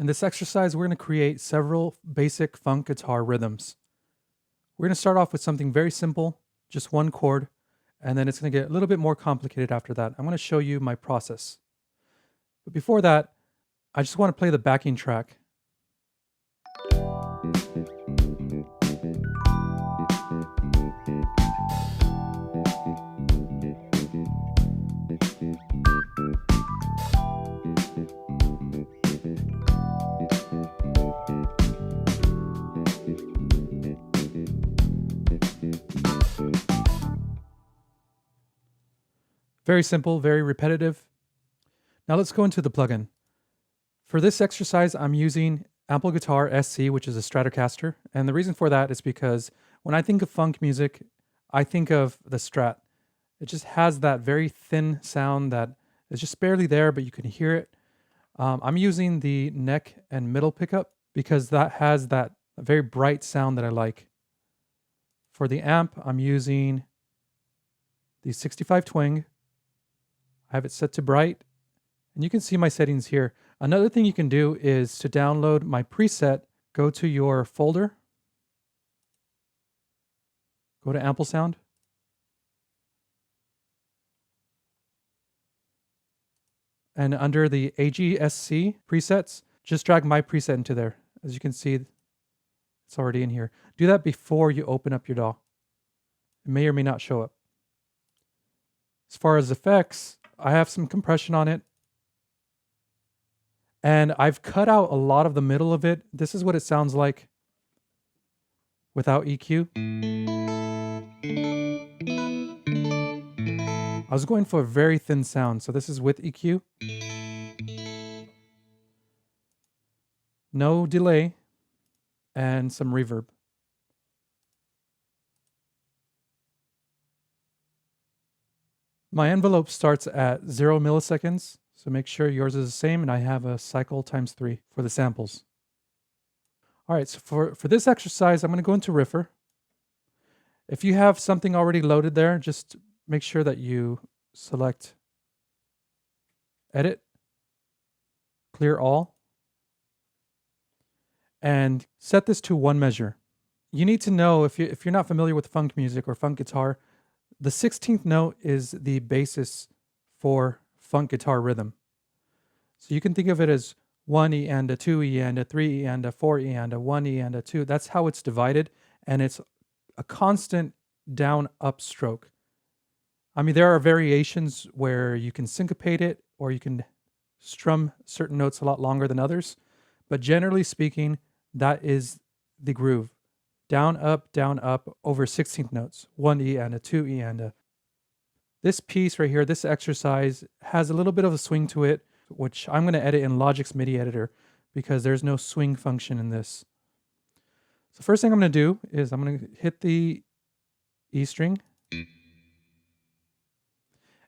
In this exercise, we're going to create several basic funk guitar rhythms. We're going to start off with something very simple, just one chord, and then it's going to get a little bit more complicated after that. I'm going to show you my process. But before that, I just want to play the backing track. Very simple, very repetitive. Now let's go into the plugin. For this exercise, I'm using Ample Guitar SC, which is a Stratocaster. And the reason for that is because when I think of funk music, I think of the Strat. It just has that very thin sound that is just barely there, but you can hear it. I'm using the neck and middle pickup because that has that very bright sound that I like. For the amp, I'm using the 65 twang. I have it set to bright, and you can see my settings here. Another thing you can do is to download my preset, go to your folder, go to Ample Sound, and under the AGSC presets, just drag my preset into there. As you can see, it's already in here. Do that before you open up your DAW. It may or may not show up. As far as effects, I have some compression on it. And I've cut out a lot of the middle of it. This is what it sounds like without EQ. I was going for a very thin sound, so this is with EQ. No delay and some reverb. My envelope starts at 0 milliseconds, so make sure yours is the same, and I have a cycle times 3 for the samples. All right, so for this exercise, I'm going to go into Riffer. If you have something already loaded there, just make sure that you select Edit, Clear All, and set this to 1 measure. You need to know, if you're not familiar with funk music or funk guitar, the 16th note is the basis for funk guitar rhythm. So you can think of it as 1 E and a 2 E and a 3 E and a 4 E and a 1 E and a 2. That's how it's divided, and it's a constant down-up stroke. I mean, there are variations where you can syncopate it or you can strum certain notes a lot longer than others, but generally speaking, that is the groove. Down, up, over 16th notes. 1 E and a 2 E and a... This piece right here, this exercise, has a little bit of a swing to it, which I'm going to edit in Logic's MIDI editor because there's no swing function in this. So first thing I'm going to do is I'm going to hit the E string.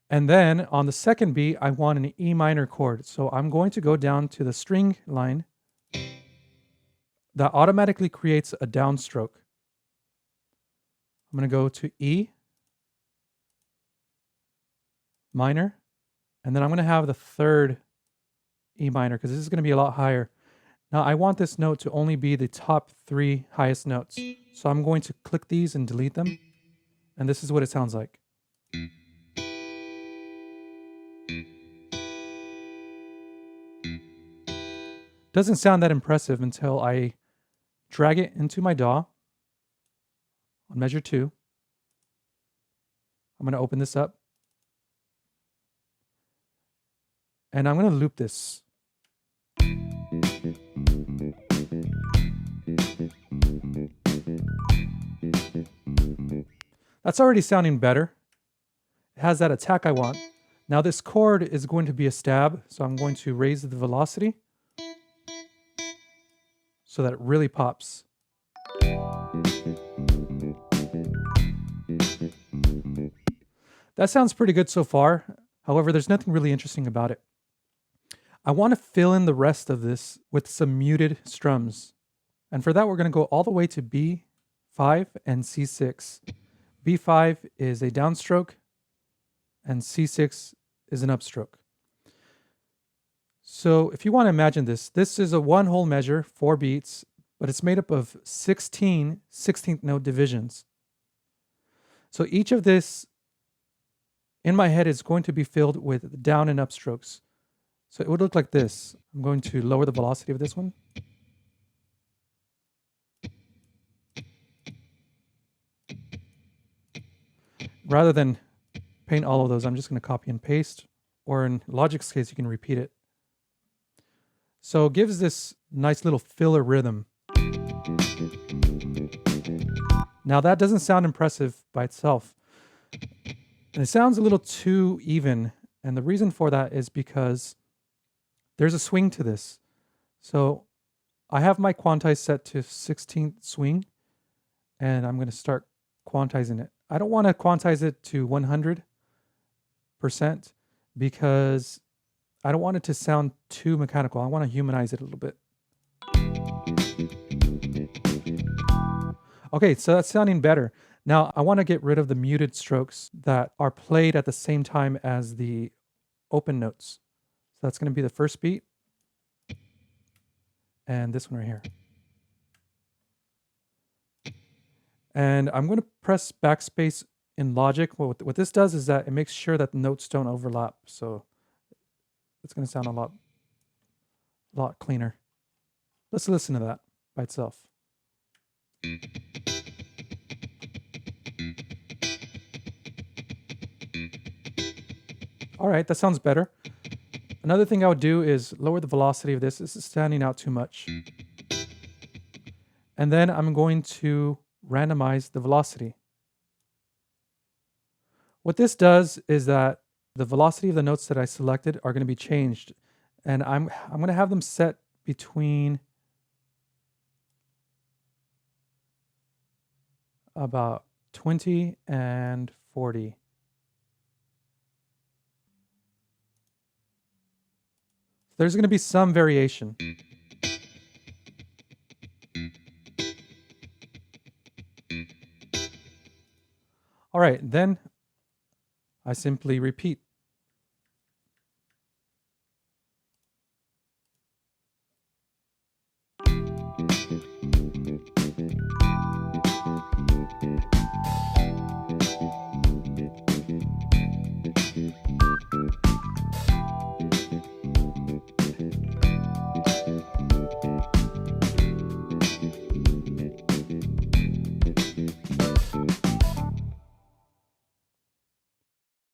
And then on the second beat, I want an E minor chord. So I'm going to go down to the string line. That automatically creates a downstroke. I'm going to go to E minor, and then I'm going to have the third E minor because this is going to be a lot higher. Now I want this note to only be the top 3 highest notes. So I'm going to click these and delete them, and this is what it sounds like. Doesn't sound that impressive until I drag it into my DAW on measure 2. I'm going to open this up. And I'm going to loop this. That's already sounding better. It has that attack I want. Now this chord is going to be a stab, so I'm going to raise the velocity so that it really pops. That sounds pretty good so far. However, there's nothing really interesting about it. I want to fill in the rest of this with some muted strums. And for that, we're going to go all the way to B5 and C6. B5 is a downstroke, and C6 is an upstroke. So if you want to imagine this, this is a one whole measure, 4 beats, but it's made up of 16 16th note divisions. So each of this in my head is going to be filled with down and up strokes. So it would look like this. I'm going to lower the velocity of this one. Rather than paint all of those, I'm just going to copy and paste, or in Logic's case, you can repeat it. So it gives this nice little filler rhythm. Now that doesn't sound impressive by itself. And it sounds a little too even. And the reason for that is because there's a swing to this. So I have my quantize set to 16th swing, and I'm going to start quantizing it. I don't want to quantize it to 100% because I don't want it to sound too mechanical. I want to humanize it a little bit. Okay, so that's sounding better. Now I want to get rid of the muted strokes that are played at the same time as the open notes. So that's going to be the first beat and this one right here. And I'm going to press backspace in Logic. What this does is that it makes sure that the notes don't overlap. So it's going to sound a lot cleaner. Let's listen to that by itself. All right, that sounds better. Another thing I would do is lower the velocity of this. This is standing out too much. And then I'm going to randomize the velocity. What this does is that the velocity of the notes that I selected are going to be changed. And I'm going to have them set between about 20 and 40. There's going to be some variation. All right, then I simply repeat